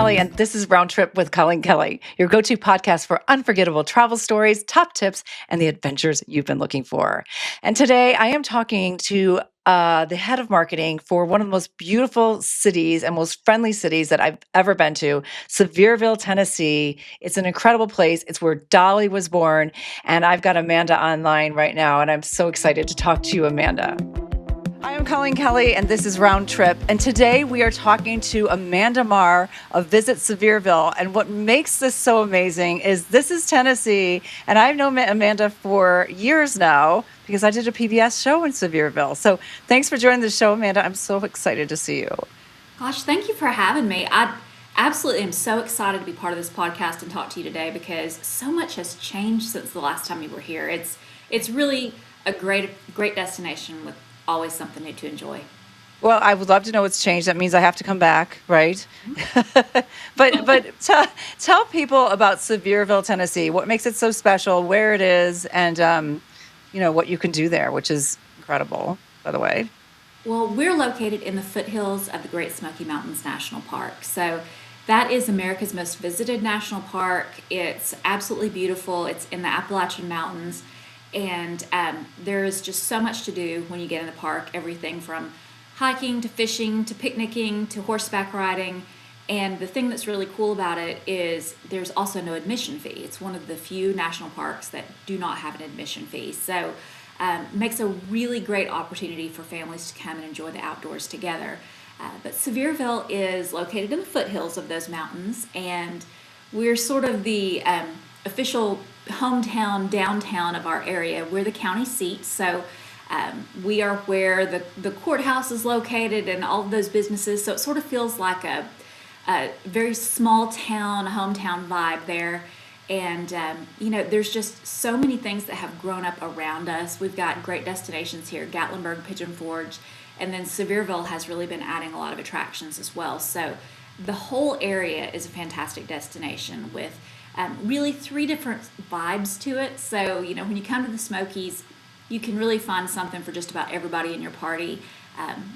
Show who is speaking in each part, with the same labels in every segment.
Speaker 1: Kelly, and this is Round Trip with Colleen Kelly, your go-to podcast for unforgettable travel stories, top tips, and the adventures you've been looking for. And today I am talking to the head of marketing for one of the most beautiful cities and most friendly cities that I've ever been to, Sevierville, Tennessee. It's an incredible place. It's where Dolly was born. And I've got Amanda online right now, and I'm so excited to talk to you, Amanda. Hi, I'm Colleen Kelly, and this is Round Trip. And today we are talking to Amanda Marr of Visit Sevierville. And what makes this so amazing is this is Tennessee, and I've known Amanda for years now because I did a PBS show in Sevierville. So thanks for joining the show, Amanda. I'm so excited to see you.
Speaker 2: Gosh, thank you for having me. I absolutely am so excited to be part of this podcast and talk to you today because so much has changed since the last time you were here. It's really a great destination with always something new to enjoy.
Speaker 1: Well, I would love to know what's changed. That means I have to come back, right? but tell people about Sevierville, Tennessee. What makes it so special, where it is, and what you can do there, which is incredible, by the way.
Speaker 2: Well, we're located in the foothills of the Great Smoky Mountains National Park. So that is America's most visited national park. It's absolutely beautiful. It's in the Appalachian Mountains. And there's just so much to do when you get in the park, everything from hiking to fishing to picnicking to horseback riding. And the thing that's really cool about it is there's also no admission fee. It's one of the few national parks that do not have an admission fee. So it makes a really great opportunity for families to come and enjoy the outdoors together. But Sevierville is located in the foothills of those mountains, and we're sort of the official hometown, downtown of our area. We're the county seat, so we are where the courthouse is located and all of those businesses, so it sort of feels like a very small town, hometown vibe there. And there's just so many things that have grown up around us. We've got great destinations here, Gatlinburg, Pigeon Forge, and then Sevierville has really been adding a lot of attractions as well. So the whole area is a fantastic destination with really three different vibes to it. So, when you come to the Smokies, you can really find something for just about everybody in your party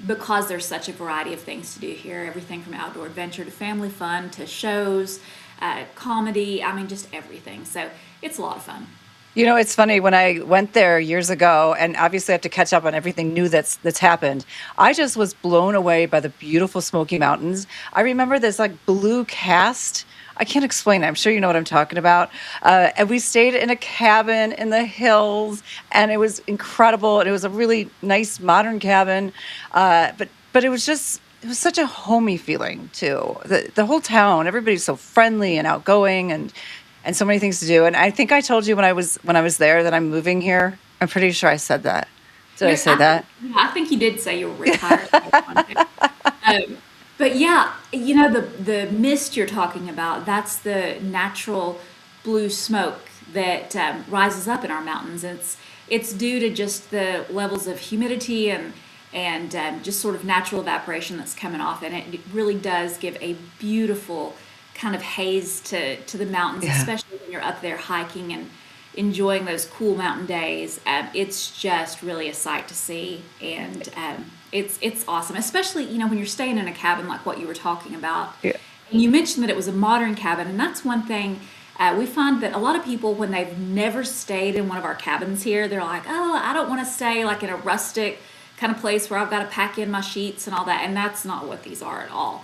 Speaker 2: because there's such a variety of things to do here. Everything from outdoor adventure to family fun to shows, comedy, just everything. So it's a lot of fun.
Speaker 1: It's funny, when I went there years ago, and obviously I have to catch up on everything new that's happened, I just was blown away by the beautiful Smoky Mountains. I remember this blue cast. I can't explain it. I'm sure you know what I'm talking about. And we stayed in a cabin in the hills, and it was incredible. And it was a really nice modern cabin. But it was such a homey feeling too. The whole town, everybody's so friendly and outgoing, and so many things to do. And I think I told you when I was there that I'm moving here. I'm pretty sure I said that. Did I say that?
Speaker 2: I think you did say you were retired. But yeah, the mist you're talking about, that's the natural blue smoke that rises up in our mountains. It's due to just the levels of humidity and just sort of natural evaporation that's coming off, and it really does give a beautiful kind of haze to the mountains, especially when you're up there hiking and enjoying those cool mountain days. It's just really a sight to see, and it's awesome, especially when you're staying in a cabin like what you were talking about. Yeah. And you mentioned that it was a modern cabin, and that's one thing we find that a lot of people, when they've never stayed in one of our cabins here, they're like, oh, I don't want to stay in a rustic kind of place where I've got to pack in my sheets and all that, and that's not what these are at all.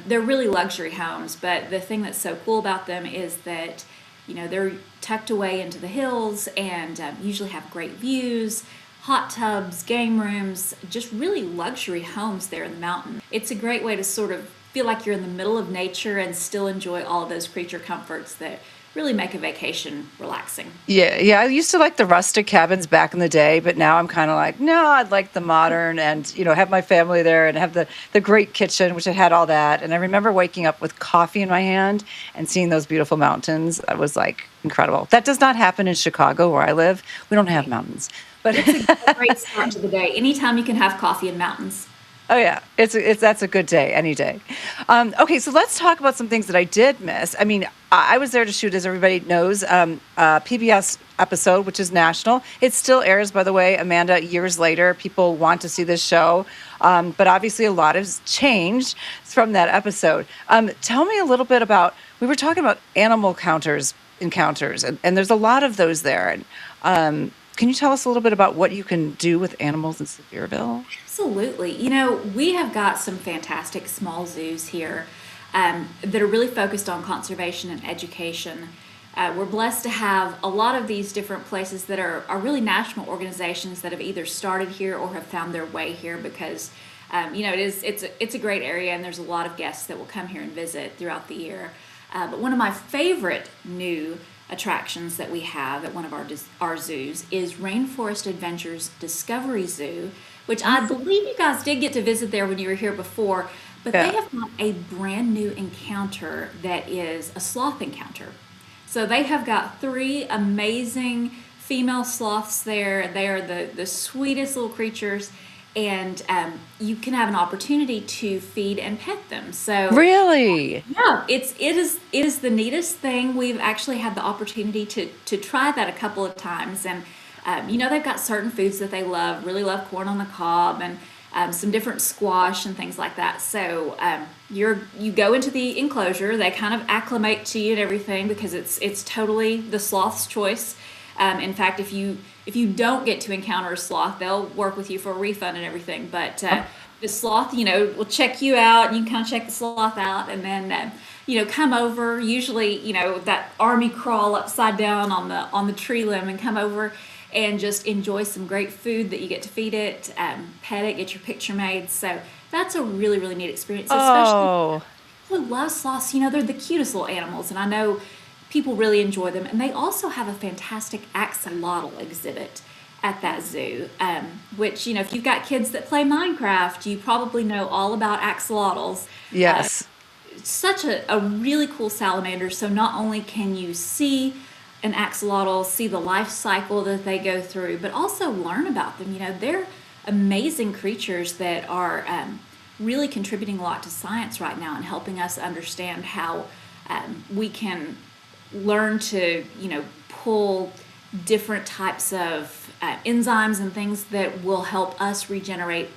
Speaker 2: They're really luxury homes, but the thing that's so cool about them is that they're tucked away into the hills and usually have great views, hot tubs, game rooms, just really luxury homes there in the mountain. It's a great way to sort of feel like you're in the middle of nature and still enjoy all of those creature comforts that really make a vacation relaxing.
Speaker 1: Yeah. I used to like the rustic cabins back in the day, but now I'm kind of like, no, I'd like the modern and, have my family there and have the great kitchen, which it had all that. And I remember waking up with coffee in my hand and seeing those beautiful mountains. It was incredible. That does not happen in Chicago where I live. We don't have mountains. But
Speaker 2: it's a great start to the day. Anytime you can have coffee in mountains.
Speaker 1: Oh yeah, it's that's a good day, any day. Okay, so let's talk about some things that I did miss. I mean, I was there to shoot, as everybody knows, PBS episode, which is national. It still airs, by the way, Amanda. Years later, people want to see this show, but obviously a lot has changed from that episode. Tell me a little bit about. We were talking about animal encounters, and there's a lot of those there. And can you tell us a little bit about what you can do with animals in Sevierville?
Speaker 2: Absolutely. We have got some fantastic small zoos here that are really focused on conservation and education. We're blessed to have a lot of these different places that are really national organizations that have either started here or have found their way here because, it's a great area and there's a lot of guests that will come here and visit throughout the year. But one of my favorite new attractions that we have at one of our zoos is Rainforest Adventures Discovery Zoo, which I believe you guys did get to visit there when you were here before, but they
Speaker 1: Yeah.
Speaker 2: have got a brand new encounter that is a sloth encounter. So they have got three amazing female sloths there. They are the sweetest little creatures, and you can have an opportunity to feed and pet them. So
Speaker 1: Really?
Speaker 2: yeah, it is the neatest thing. We've actually had the opportunity to try that a couple of times, and they've got certain foods that they love. Really love corn on the cob and some different squash and things like that. So you go into the enclosure. They kind of acclimate to you and everything because it's totally the sloth's choice. In fact, if you don't get to encounter a sloth, they'll work with you for a refund and everything. But the sloth, will check you out, and you can kind of check the sloth out, and then come over. Usually, that army crawl upside down on the tree limb and come over and just enjoy some great food that you get to feed it, pet it, get your picture made. So that's a really really neat experience, especially
Speaker 1: Oh,
Speaker 2: who love sloths. They're the cutest little animals, and I know people really enjoy them. And they also have a fantastic axolotl exhibit at that zoo, which, if you've got kids that play Minecraft, you probably know all about axolotls. Uh,
Speaker 1: yes.
Speaker 2: it's such a really cool salamander. So not only can you see an axolotl, see the life cycle that they go through, but also learn about them. They're amazing creatures that are really contributing a lot to science right now and helping us understand how we can learn to, pull different types of enzymes and things that will help us regenerate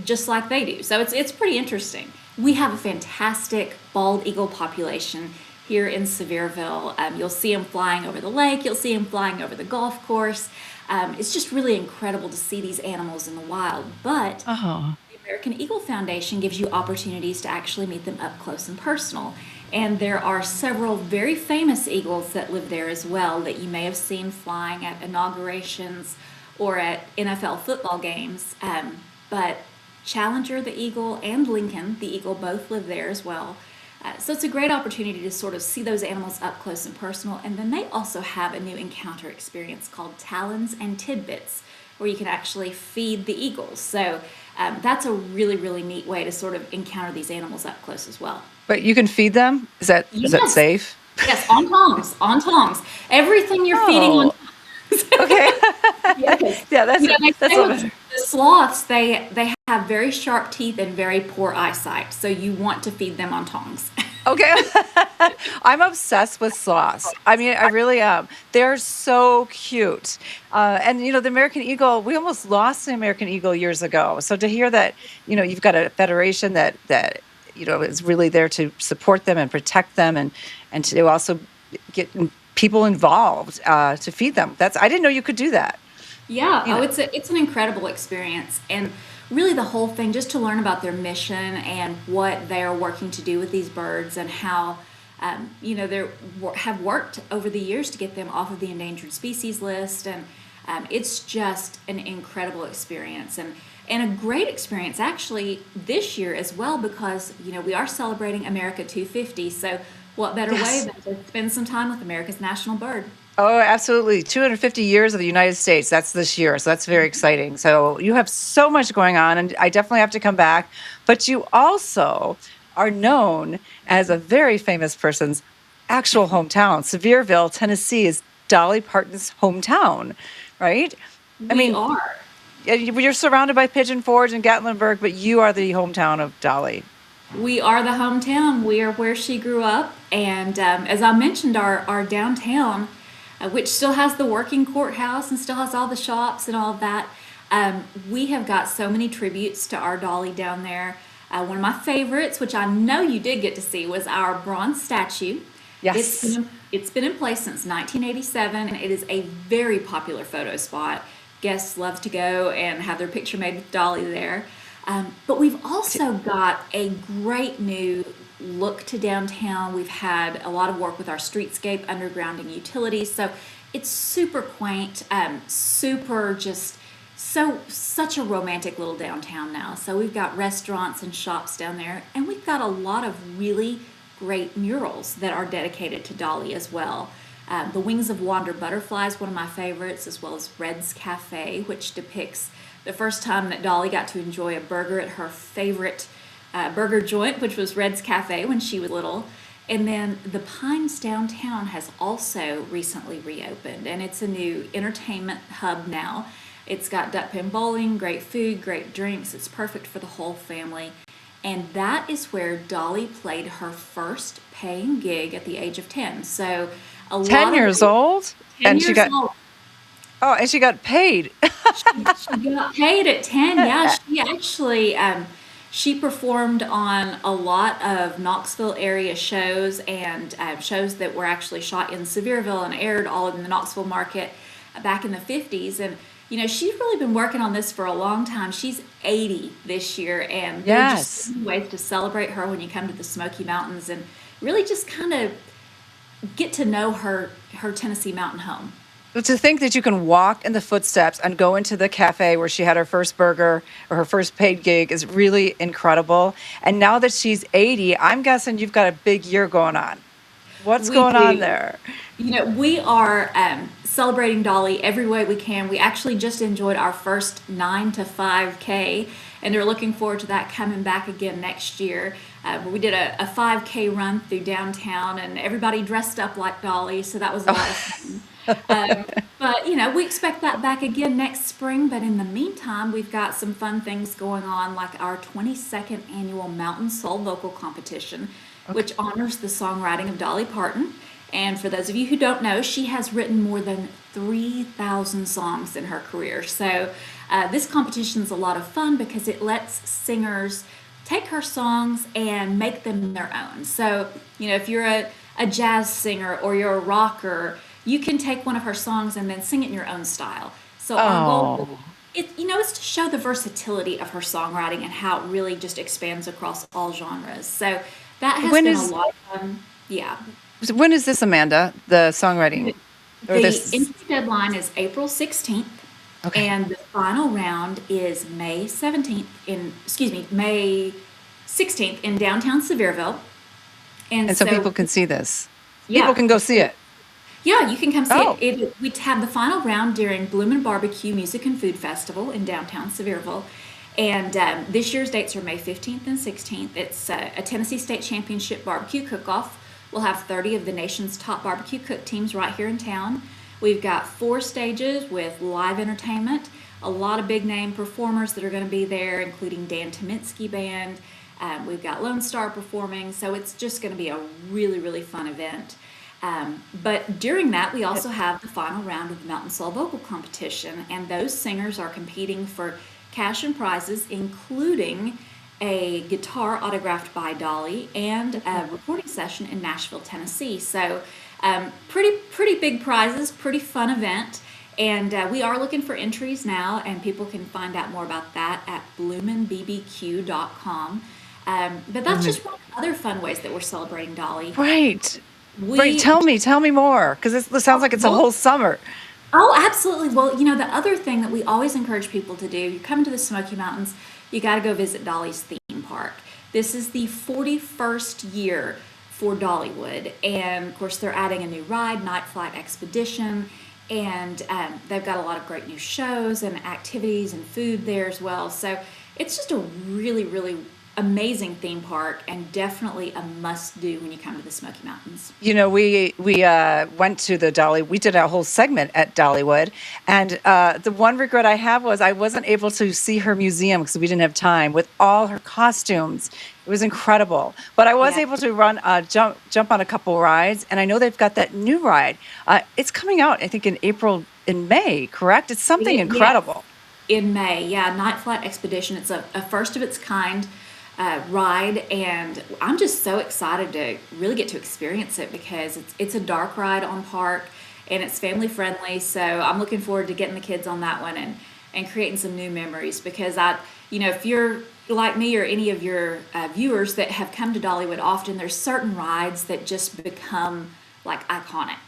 Speaker 2: just like they do. So it's pretty interesting. We have a fantastic bald eagle population here in Sevierville. You'll see them flying over the lake. You'll see them flying over the golf course. It's just really incredible to see these animals in the wild. But
Speaker 1: Oh,
Speaker 2: the American Eagle Foundation gives you opportunities to actually meet them up close and personal. And there are several very famous eagles that live there as well that you may have seen flying at inaugurations or at NFL football games. But Challenger the eagle and Lincoln the eagle both live there as well. So it's a great opportunity to sort of see those animals up close and personal. And then they also have a new encounter experience called Talons and Tidbits, where you can actually feed the eagles. So that's a really, really neat way to sort of encounter these animals up close as well.
Speaker 1: but you can feed them? Is that
Speaker 2: Yes,
Speaker 1: safe?
Speaker 2: yes, on tongs, on tongs. Everything you're feeding on
Speaker 1: Oh, okay.
Speaker 2: yes.
Speaker 1: Yeah, that's
Speaker 2: They
Speaker 1: that's
Speaker 2: say
Speaker 1: a
Speaker 2: with
Speaker 1: better.
Speaker 2: the sloths, they have very sharp teeth and very poor eyesight, so you want to feed them on tongs.
Speaker 1: Okay. I'm obsessed with sloths. I mean, I really am. They're so cute. And the American Eagle, we almost lost the American Eagle years ago. So to hear that, you've got a federation that is really there to support them and protect them and to also get people involved to feed them. I didn't know you could do that.
Speaker 2: Yeah,
Speaker 1: You know.
Speaker 2: it's an incredible experience, and really the whole thing just to learn about their mission and what they are working to do with these birds and how they have worked over the years to get them off of the endangered species list, and it's just an incredible experience and a great experience actually this year as well because we are celebrating America 250. So what better way
Speaker 1: Yes.
Speaker 2: than to spend some time with America's national bird?
Speaker 1: Oh, absolutely. 250 years of the United States. That's this year. So that's very exciting. So you have so much going on, and I definitely have to come back. But you also are known as a very famous person's actual hometown. Sevierville, Tennessee is Dolly Parton's hometown, right? I
Speaker 2: We
Speaker 1: mean,
Speaker 2: are.
Speaker 1: You're surrounded by Pigeon Forge and Gatlinburg, but you are the hometown of Dolly.
Speaker 2: We are the hometown. We are where she grew up. And as I mentioned, our downtown, which still has the working courthouse and still has all the shops and all of that, we have got so many tributes to our Dolly down there. One of my favorites, which I know you did get to see, was our bronze statue.
Speaker 1: Yes.
Speaker 2: It's been in place since 1987, and it is a very popular photo spot. Guests love to go and have their picture made with Dolly there. But we've also got a great new look to downtown. We've had a lot of work with our streetscape, undergrounding utilities. So it's super quaint, super just such a romantic little downtown now. So we've got restaurants and shops down there, and we've got a lot of really great murals that are dedicated to Dolly as well. The Wings of Wander Butterfly is one of my favorites, as well as Red's Cafe, which depicts the first time that Dolly got to enjoy a burger at her favorite burger joint, which was Red's Cafe when she was little. And then the Pines downtown has also recently reopened, and it's a new entertainment hub now. It's got duck pin bowling, great food, great drinks. It's perfect for the whole family. And that is where Dolly played her first paying gig at the age of 10. So
Speaker 1: 10 years old?
Speaker 2: 10
Speaker 1: And
Speaker 2: years
Speaker 1: she got
Speaker 2: old.
Speaker 1: Oh, and she got paid.
Speaker 2: She got paid at 10. Yeah, she actually she performed on a lot of Knoxville area shows and shows that were actually shot in Sevierville and aired all in the Knoxville market back in the 50s. And she's really been working on this for a long time. She's 80 this year, and there are just so
Speaker 1: Yes.
Speaker 2: many ways to celebrate her when you come to the Smoky Mountains and really just kind of get to know her Tennessee mountain home.
Speaker 1: But to think that you can walk in the footsteps and go into the cafe where she had her first burger or her first paid gig is really incredible. And now that she's 80, I'm guessing you've got a big year going on. What's
Speaker 2: We
Speaker 1: going on
Speaker 2: do.
Speaker 1: there?
Speaker 2: We are celebrating Dolly every way we can. We actually just enjoyed our first 9 to 5K, and they're looking forward to that coming back again next year. We did a 5K run through downtown, and everybody dressed up like Dolly, so that was a lot of fun. But we expect that back again next spring. But in the meantime, we've got some fun things going on, like our 22nd annual Mountain Soul Vocal Competition,
Speaker 1: Okay.
Speaker 2: which honors the songwriting of Dolly Parton. And for those of you who don't know, she has written more than 3,000 songs in her career. So this competition is a lot of fun because it lets singers take her songs and make them their own. So, if you're a jazz singer or you're a rocker, you can take one of her songs and then sing it in your own style. So our goal,
Speaker 1: Oh,
Speaker 2: is to show the versatility of her songwriting and how it really just expands across all genres. So that has
Speaker 1: when
Speaker 2: been a
Speaker 1: is
Speaker 2: lot of fun. Yeah.
Speaker 1: when is this, Amanda? The songwriting or
Speaker 2: The
Speaker 1: this?
Speaker 2: entry deadline is April 16th,
Speaker 1: Okay.
Speaker 2: and the final round is May 16th in downtown Sevierville. And
Speaker 1: And so
Speaker 2: so,
Speaker 1: people can see this. People
Speaker 2: yeah,
Speaker 1: can go see it.
Speaker 2: yeah, you can come see it.
Speaker 1: Oh,
Speaker 2: We have the final round during Bloomin' Barbecue Music and Food Festival in downtown Sevierville. And this year's dates are May 15th and 16th. It's a Tennessee State Championship barbecue cook-off. We'll have 30 of the nation's top barbecue cook teams right here in town. We've got 4 stages with live entertainment, a lot of big name performers that are going to be there, including Dan Tominski Band. We've got Lone Star performing, so it's just going to be a really, really fun event. But during that, we also have the final round of the Mountain Soul Vocal Competition, and those singers are competing for cash and prizes, including a guitar autographed by Dolly and a recording session in Nashville, Tennessee. So, pretty big prizes, pretty fun event. And we are looking for entries now, and people can find out more about that at bloominbbq.com. But that's just one of the other fun ways that we're celebrating Dolly.
Speaker 1: right. Right.
Speaker 2: We
Speaker 1: Tell me more, because it sounds like it's a
Speaker 2: well,
Speaker 1: whole summer.
Speaker 2: Oh, absolutely. Well, the other thing that we always encourage people to do, you come to the Smoky Mountains, you got to go visit Dolly's theme park. This is the 41st year for Dollywood. And of course, they're adding a new ride, Night Flight Expedition. And they've got a lot of great new shows and activities and food there as well. So it's just a really, really amazing theme park and definitely a must do when you come to the Smoky Mountains.
Speaker 1: We went to the Dolly. We did a whole segment at Dollywood, and the one regret I have was I wasn't able to see her museum because we didn't have time with all her costumes. It was incredible, but I was
Speaker 2: Yeah.
Speaker 1: able to run jump on a couple rides, and I know they've got that new ride. It's coming out, I think, in April, in May. Correct? It's something
Speaker 2: Yes,
Speaker 1: incredible.
Speaker 2: in May. Yeah, Night Flight Expedition. It's a first of its kind ride, and I'm just so excited to really get to experience it because it's a dark ride on park and it's family friendly. So I'm looking forward to getting the kids on that one and creating some new memories because if you're like me or any of your viewers that have come to Dollywood often, there's certain rides that just become like iconic.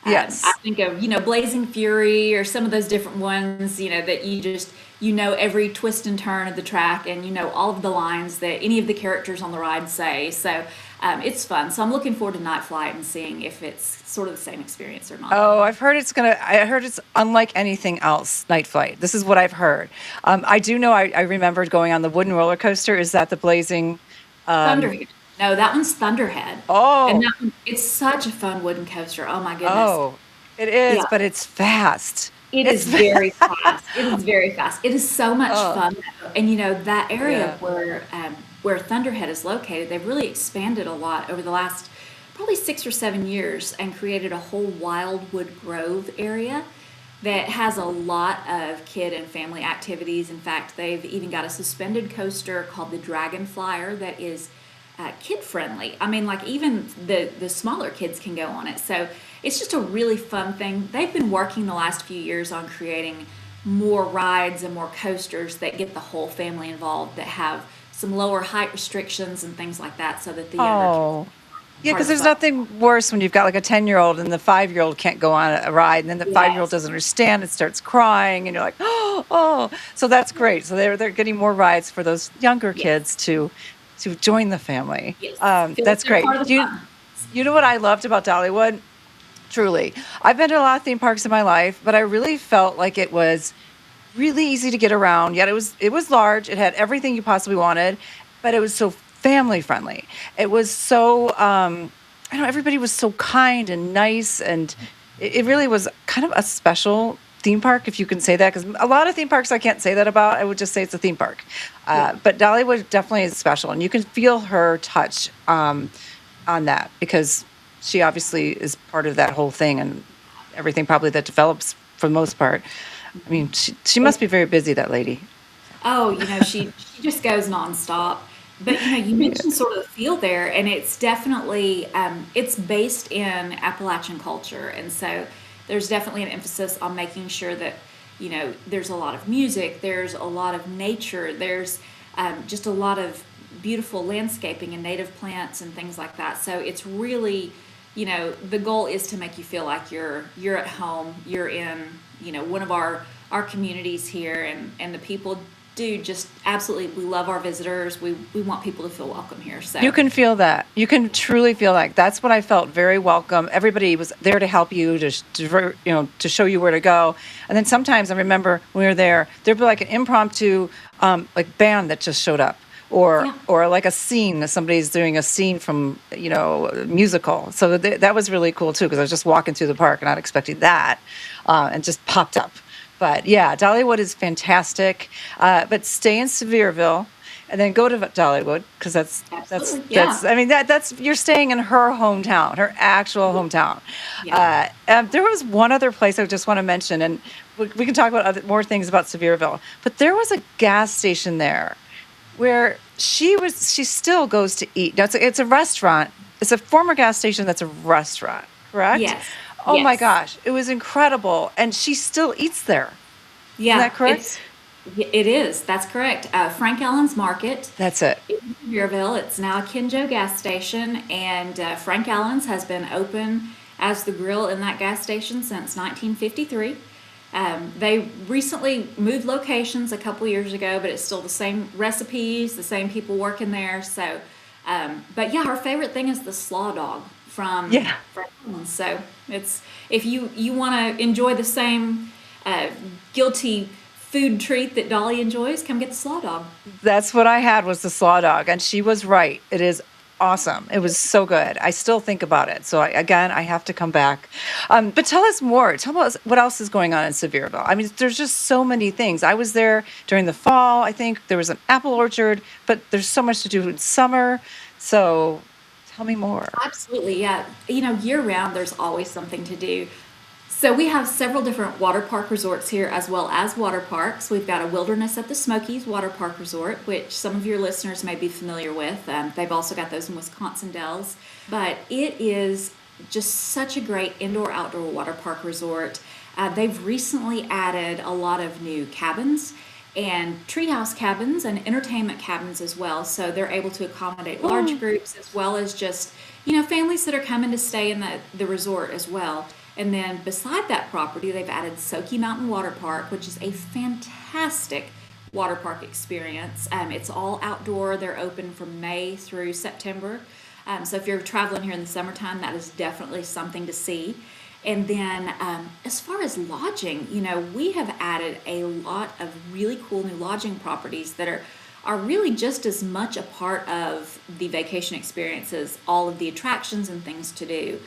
Speaker 2: I
Speaker 1: Yes.
Speaker 2: think of, Blazing Fury or some of those different ones, that every twist and turn of the track and all of the lines that any of the characters on the ride say. So it's fun. So I'm looking forward to Night Flight and seeing if it's sort of the same experience or not.
Speaker 1: Oh, I heard it's unlike anything else, Night Flight. This is what I've heard. I do know, I remembered going on the wooden roller coaster. Is that the Blazing? Um,
Speaker 2: Thunderhead. No, that one's Thunderhead. And
Speaker 1: oh,
Speaker 2: that one, it's such a fun wooden coaster. Oh my goodness.
Speaker 1: oh, it is,
Speaker 2: Yeah.
Speaker 1: but it's fast.
Speaker 2: It is
Speaker 1: It's
Speaker 2: very fast. It is very fast. It is so much
Speaker 1: oh,
Speaker 2: fun, though. And that area
Speaker 1: yeah.
Speaker 2: where Thunderhead is located, they've really expanded a lot over the last probably 6 or 7 years and created a whole Wildwood Grove area that has a lot of kid and family activities. In fact, they've even got a suspended coaster called the Dragon Flyer that is kid friendly. I mean, like even the smaller kids can go on it. So it's just a really fun thing. They've been working the last few years on creating more rides and more coasters that get the whole family involved that have some lower height restrictions and things like that so that the younger kids
Speaker 1: Oh,
Speaker 2: are
Speaker 1: yeah,
Speaker 2: part
Speaker 1: because
Speaker 2: of the
Speaker 1: there's
Speaker 2: fun.
Speaker 1: nothing worse when you've got like a 10-year-old and the 5-year-old can't go on a ride, and then the 5-year-old
Speaker 2: Yes.
Speaker 1: doesn't understand and starts crying, and you're like, oh. So that's great. So they're getting more rides for those younger
Speaker 2: Yes.
Speaker 1: kids to join the family.
Speaker 2: Yes. Feel like
Speaker 1: That's
Speaker 2: they're
Speaker 1: great.
Speaker 2: part of the fun.
Speaker 1: You know what I loved about Dollywood? Truly, I've been to a lot of theme parks in my life, but I really felt like it was really easy to get around. Yet it was large. It had everything you possibly wanted, but it was so family friendly. It was so I don't know. Everybody was so kind and nice, and it really was kind of a special theme park, if you can say that. Because a lot of theme parks I can't say that about. I would just say it's a theme park.
Speaker 2: Yeah.
Speaker 1: But Dollywood definitely is special, and you can feel her touch on that because she obviously is part of that whole thing and everything probably that develops for the most part. I mean, she must be very busy, that lady.
Speaker 2: Oh, she just goes nonstop. But you mentioned
Speaker 1: Yeah.
Speaker 2: sort of the feel there, and it's definitely it's based in Appalachian culture, and so there's definitely an emphasis on making sure that there's a lot of music, there's a lot of nature, there's just a lot of beautiful landscaping and native plants and things like that. So it's really, the goal is to make you feel like you're at home, you're in one of our communities here, and the people do just absolutely, we love our visitors. We want people to feel welcome here.
Speaker 1: You
Speaker 2: So
Speaker 1: can feel that. You can truly feel that. That's what I felt. Very welcome. Everybody was there to help you, to show you where to go. And then sometimes I remember when we were there, there'd be like an impromptu like band that just showed up, or
Speaker 2: yeah,
Speaker 1: or like a scene. Somebody's doing a scene from a musical. So that was really cool too, because I was just walking through the park and not expecting that, and just popped up. But yeah, Dollywood is fantastic. But stay in Sevierville, and then go to Dollywood because
Speaker 2: absolutely,
Speaker 1: that's
Speaker 2: yeah,
Speaker 1: I mean that's you're staying in her hometown, her actual hometown.
Speaker 2: yeah.
Speaker 1: There was one other place I just want to mention, and we can talk about more things about Sevierville. But there was a gas station there where she still goes to eat. Now it's a restaurant. It's a former gas station that's a restaurant, correct?
Speaker 2: Yes,
Speaker 1: Oh my
Speaker 2: yes.
Speaker 1: gosh, it was incredible, and she still eats there. Isn't
Speaker 2: Yeah,
Speaker 1: that correct?
Speaker 2: it is. That's correct. Frank Allen's Market
Speaker 1: That's it.
Speaker 2: in Sevierville. It's now a Kinjo gas station, and Frank Allen's has been open as the grill in that gas station since 1953. They recently moved locations a couple years ago, but it's still the same recipes, the same people working there. So, but yeah, her favorite thing is the slaw dog from
Speaker 1: Yeah.
Speaker 2: Frank Allen's. So it's if you want to enjoy the same guilty food treat that Dolly enjoys, come get the slaw dog.
Speaker 1: That's what I had was the slaw dog, and she was right. It is awesome. It was so good. I still think about it. So again, I have to come back. But tell us more. Tell us what else is going on in Sevierville. I mean, there's just so many things. I was there during the fall. I think there was an apple orchard, but there's so much to do in summer. So tell me more.
Speaker 2: Absolutely, yeah. Year round, there's always something to do. So we have several different water park resorts here as well as water parks. We've got a Wilderness at the Smokies water park resort, which some of your listeners may be familiar with. They've also got those in Wisconsin Dells. But it is just such a great indoor-outdoor water park resort. They've recently added a lot of new cabins and treehouse cabins and entertainment cabins as well. So they're able to accommodate large groups as well as just, families that are coming to stay in the resort as well. And then beside that property, they've added Smoky Mountain Water Park, which is a fantastic water park experience. It's all outdoor. They're open from May through September. So if you're traveling here in the summertime, that is definitely something to see. And then as far as lodging, we have added a lot of really cool new lodging properties that are really just as much a part of the vacation experience as all of the attractions and things to do.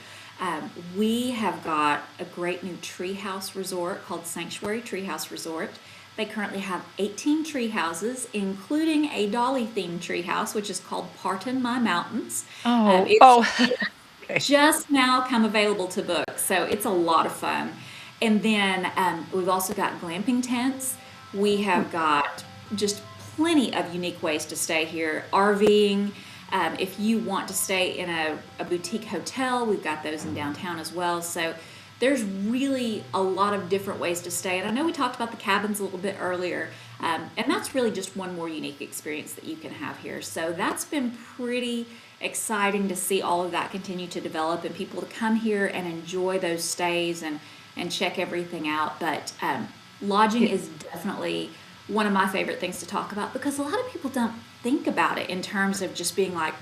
Speaker 2: We have got a great new treehouse resort called Sanctuary Treehouse Resort. They currently have 18 tree houses, including a Dolly themed treehouse, which is called Parton My Mountains. It's
Speaker 1: Okay.
Speaker 2: just now come available to book, so it's a lot of fun. And then we've also got glamping tents. We have got just plenty of unique ways to stay here. RVing. If you want to stay in a boutique hotel, we've got those in downtown as well. So there's really a lot of different ways to stay. And I know we talked about the cabins a little bit earlier, and that's really just one more unique experience that you can have here. So that's been pretty exciting to see all of that continue to develop and people to come here and enjoy those stays and check everything out. But lodging is definitely one of my favorite things to talk about because a lot of people don't think about it in terms of just being like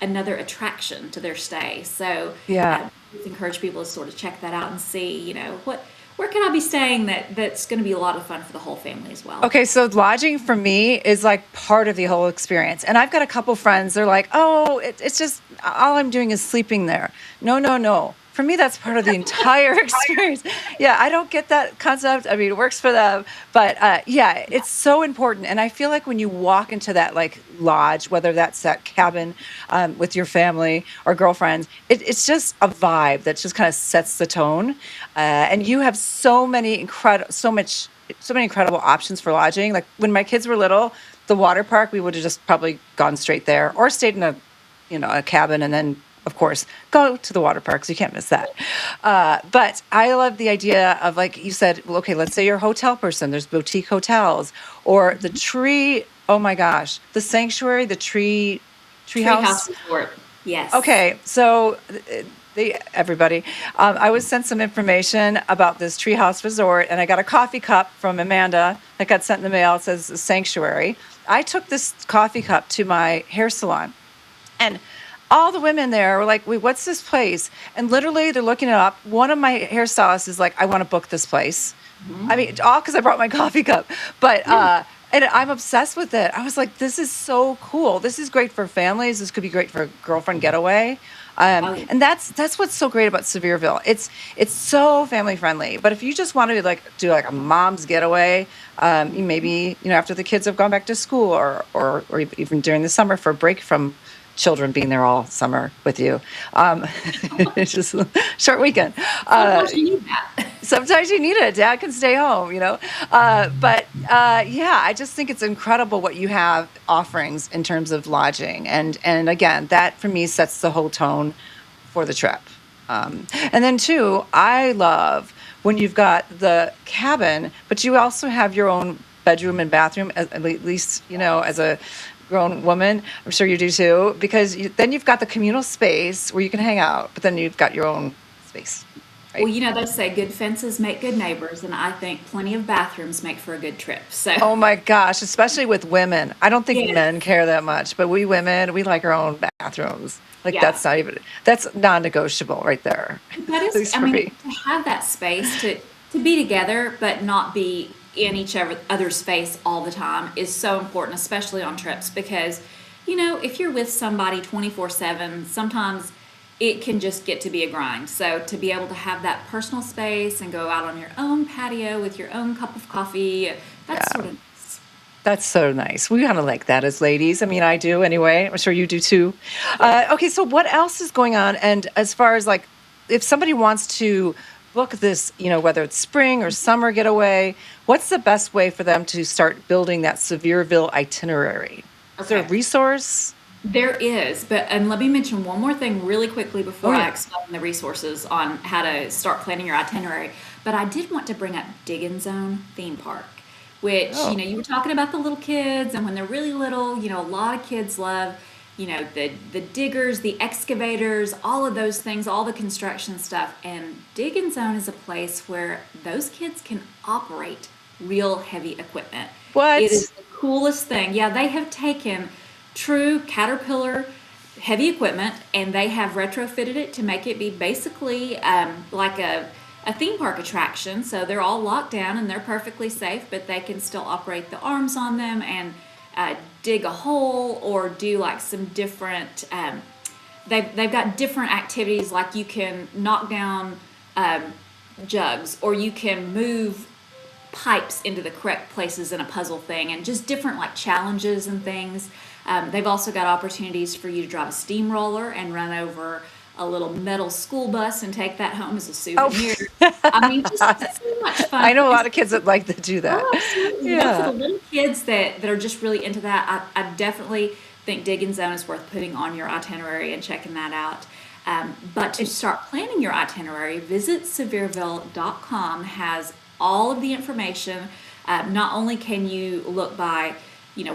Speaker 2: another attraction to their stay. So
Speaker 1: Yeah.
Speaker 2: I encourage people to sort of check that out and see, where can I be staying that's going to be a lot of fun for the whole family as well.
Speaker 1: Okay, so lodging for me is like part of the whole experience. And I've got a couple friends, they're like, oh, it's just all I'm doing is sleeping there. No, no, no. For me, that's part of the entire experience. Yeah, I don't get that concept. I mean, it works for them. But yeah, it's so important. And I feel like when you walk into that like lodge, whether that's that cabin with your family or girlfriends, it's just a vibe that just kind of sets the tone. And you have so many incredible options for lodging. Like when my kids were little, the water park, we would have just probably gone straight there or stayed in a cabin and then of course, go to the water parks. You can't miss that. But I love the idea of, like you said, well, okay, let's say you're a hotel person. There's boutique hotels or the tree. Oh my gosh, the sanctuary, the treehouse.
Speaker 2: Treehouse Resort. Yes.
Speaker 1: Okay, so everybody, I was sent some information about this treehouse resort, and I got a coffee cup from Amanda that got sent in the mail. It says sanctuary. I took this coffee cup to my hair salon, and all the women there were like, wait, what's this place? And literally, they're looking it up. One of my hairstylists is like, I want to book this place. I mean, all because I brought my coffee cup. But and I'm obsessed with it. I was like, this is so cool. This is great for families. This could be great for a girlfriend getaway. And that's what's so great about Sevierville. It's so family friendly. But if you just want to like do like a mom's getaway, maybe after the kids have gone back to school, or even during the summer for a break from children being there all summer with you. It's just a short weekend.
Speaker 2: Sometimes you need that.
Speaker 1: Sometimes you need it. Dad can stay home. But yeah, I just think it's incredible what you have offerings in terms of lodging. And again, that for me sets the whole tone for the trip. And then too, I love when you've got the cabin, but you also have your own bedroom and bathroom, at least, as a grown woman. I'm sure you do too, because then you've got the communal space where you can hang out, but then you've got your own space. Right?
Speaker 2: Well, they say good fences make good neighbors, and I think plenty of bathrooms make for a good trip. So,
Speaker 1: Oh my gosh, especially with women. I don't think
Speaker 2: yes,
Speaker 1: men care that much, but we women, we like our own bathrooms. Like
Speaker 2: yeah.
Speaker 1: that's non-negotiable right there.
Speaker 2: That
Speaker 1: At
Speaker 2: is,
Speaker 1: least
Speaker 2: I
Speaker 1: for
Speaker 2: mean,
Speaker 1: me.
Speaker 2: to have that space to be together, but not be in each other's face all the time is so important, especially on trips, because, if you're with somebody 24/7, sometimes it can just get to be a grind. So to be able to have that personal space and go out on your own patio with your own cup of coffee, that's
Speaker 1: Yeah.
Speaker 2: sort of nice.
Speaker 1: That's so nice. We kind of like that as ladies. I mean, I do anyway. I'm sure you do too.
Speaker 2: Yes.
Speaker 1: Okay, so what else is going on? And as far as like, if somebody wants to book this, whether it's spring or summer getaway, what's the best way for them to start building that Sevierville itinerary? Is there a
Speaker 2: Okay.
Speaker 1: resource?
Speaker 2: There is, and let me mention one more thing really quickly
Speaker 1: Oh,
Speaker 2: before I
Speaker 1: yeah.
Speaker 2: explain the resources on how to start planning your itinerary. But I did want to bring up Diggin' Zone Theme Park, which,
Speaker 1: Oh,
Speaker 2: you were talking about the little kids, and when they're really little, a lot of kids love, the diggers, the excavators, all of those things, all the construction stuff. And Diggin' Zone is a place where those kids can operate real heavy equipment. It
Speaker 1: what?
Speaker 2: is the coolest thing. Yeah, they have taken true Caterpillar heavy equipment and they have retrofitted it to make it be basically like a theme park attraction. So they're all locked down and they're perfectly safe, but they can still operate the arms on them and dig a hole or do like some different. They've got different activities, like you can knock down jugs, or you can move pipes into the correct places in a puzzle thing, and just different like challenges and things. They've also got opportunities for you to drive a steamroller and run over a little metal school bus and take that home as a
Speaker 1: Oh,
Speaker 2: souvenir. I mean, just so much
Speaker 1: I
Speaker 2: fun.
Speaker 1: know a lot of kids that like to do that.
Speaker 2: Oh, absolutely. For the
Speaker 1: Yeah.
Speaker 2: little kids that are just really into that, I definitely think Diggin' Zone is worth putting on your itinerary and checking that out. But to start planning your itinerary, Visit Sevierville.com has all of the information. Not only can you look by,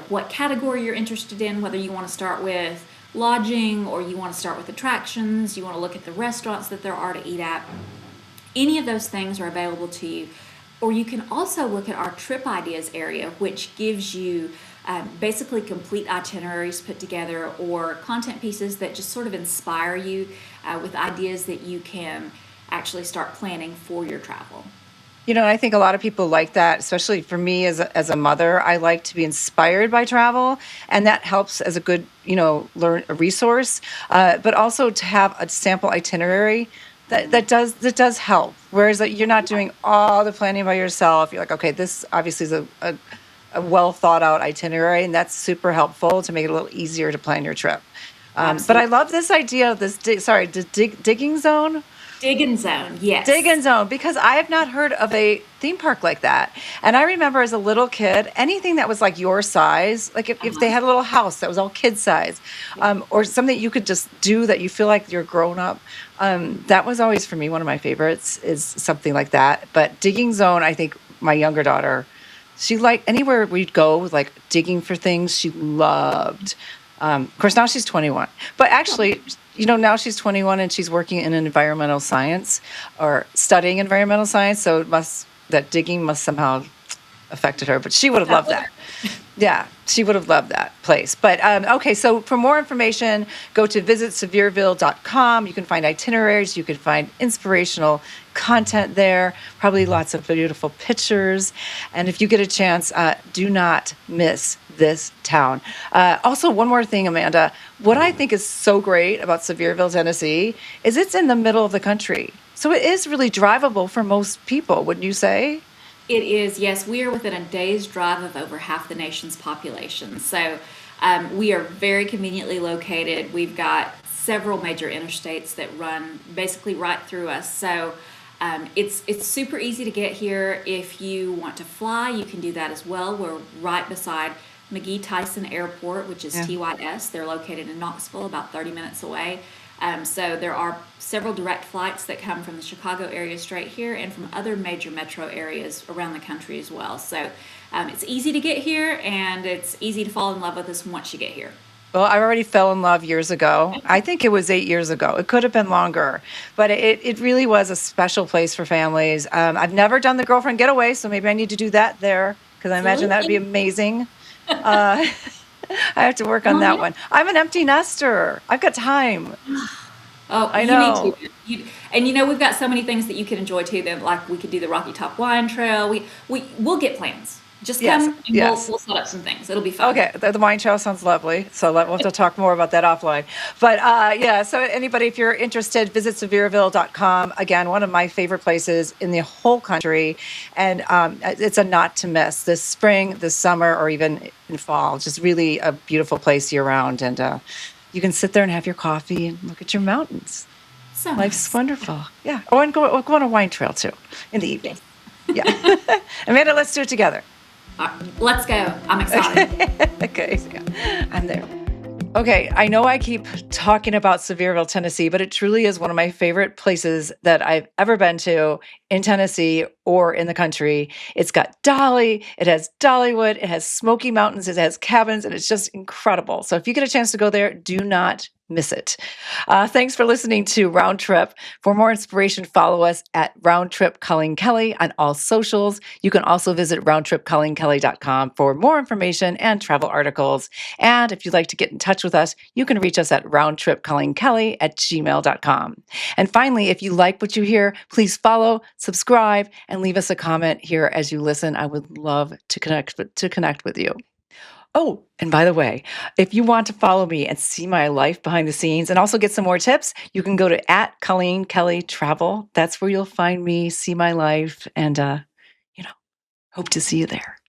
Speaker 2: what category you're interested in, whether you want to start with lodging or you want to start with attractions, you want to look at the restaurants that there are to eat at. Any of those things are available to you. Or you can also look at our trip ideas area, which gives you basically complete itineraries put together, or content pieces that just sort of inspire you with ideas that you can actually start planning for your travel.
Speaker 1: I think a lot of people like that, especially for me as a mother. I like to be inspired by travel, and that helps as a good, learn a resource. But also to have a sample itinerary that does help. Whereas like, you're not doing all the planning by yourself. You're like, okay, this obviously is a well thought out itinerary, and that's super helpful to make it a little easier to plan your trip. But I
Speaker 2: Absolutely.
Speaker 1: love this idea of this digging zone.
Speaker 2: Digging Zone,
Speaker 1: Dig
Speaker 2: yes.
Speaker 1: and Zone, because I have not heard of a theme park like that. And I remember as a little kid, anything that was like your size, like if they
Speaker 2: Uh-huh.
Speaker 1: had a little house that was all kid size,
Speaker 2: Yeah.
Speaker 1: or something you could just do that you feel like you're grown up, that was always for me one of my favorites is something like that. But Digging Zone, I think my younger daughter, she liked anywhere we'd go, like digging for things, she loved. Of course, now she's 21, but actually, now she's 21 and she's working in environmental science or studying environmental science. So that digging must somehow affected her, but she would have
Speaker 2: That
Speaker 1: loved
Speaker 2: would.
Speaker 1: that. Yeah, she would have loved that place. But okay, so for more information, go to visitsevierville.com. You can find itineraries, you can find inspirational content there, probably lots of beautiful pictures. And if you get a chance, do not miss this town. Also, one more thing, Amanda. What I think is so great about Sevierville, Tennessee, is it's in the middle of the country. So it is really drivable for most people, wouldn't you say?
Speaker 2: It is, yes. We are within a day's drive of over half the nation's population. So we are very conveniently located. We've got several major interstates that run basically right through us. So it's super easy to get here. If you want to fly, you can do that as well. We're right beside McGee Tyson Airport, which is
Speaker 1: Yeah.
Speaker 2: TYS. They're located in Knoxville, about 30 minutes away. So there are several direct flights that come from the Chicago area straight here and from other major metro areas around the country as well. So it's easy to get here, and it's easy to fall in love with us once you get here.
Speaker 1: Well, I already fell in love years ago. I think it was 8 years ago. It could have been longer, but it really was a special place for families. I've never done the girlfriend getaway, so maybe I need to do that there because I imagine that would be
Speaker 2: Absolutely.
Speaker 1: amazing. I have to work on
Speaker 2: Well,
Speaker 1: that one. I'm an empty nester. I've got time.
Speaker 2: Oh,
Speaker 1: I
Speaker 2: you need to.
Speaker 1: know.
Speaker 2: And we've got so many things that you can enjoy too. That like we could do the Rocky Top Wine Trail. We'll get plans. Just
Speaker 1: Yes,
Speaker 2: come and we'll
Speaker 1: yes.
Speaker 2: we'll set up some things. It'll be fun.
Speaker 1: Okay, the wine show sounds lovely. So we'll have to talk more about that offline. But yeah, so anybody, if you're interested, visit Sevierville.com. Again, one of my favorite places in the whole country. And it's a not to miss this spring, this summer, or even in fall. Just really a beautiful place year round. And you can sit there and have your coffee and look at your mountains.
Speaker 2: So
Speaker 1: Life's
Speaker 2: nice.
Speaker 1: wonderful. Yeah. Oh, and go on a wine trail too in the evening. Yeah. Amanda, let's do it together.
Speaker 2: Let's go. I'm excited.
Speaker 1: Okay, yeah, I'm there. Okay, I know I keep talking about Sevierville, Tennessee, but it truly is one of my favorite places that I've ever been to in Tennessee or in the country. It's got Dolly, it has Dollywood, it has Smoky Mountains, it has cabins, and it's just incredible. So if you get a chance to go there, do not miss it. Thanks for listening to Round Trip. For more inspiration, follow us at Round Trip Colleen Kelly on all socials. You can also visit roundtripcolleenkelly.com for more information and travel articles. And if you'd like to get in touch with us, you can reach us at roundtripcolleenkelly@gmail.com. And finally, if you like what you hear, please follow, subscribe, and leave us a comment here as you listen. I would love to connect with you. Oh, and by the way, if you want to follow me and see my life behind the scenes and also get some more tips, you can go to @ColleenKellyTravel. That's where you'll find me, see my life, and hope to see you there.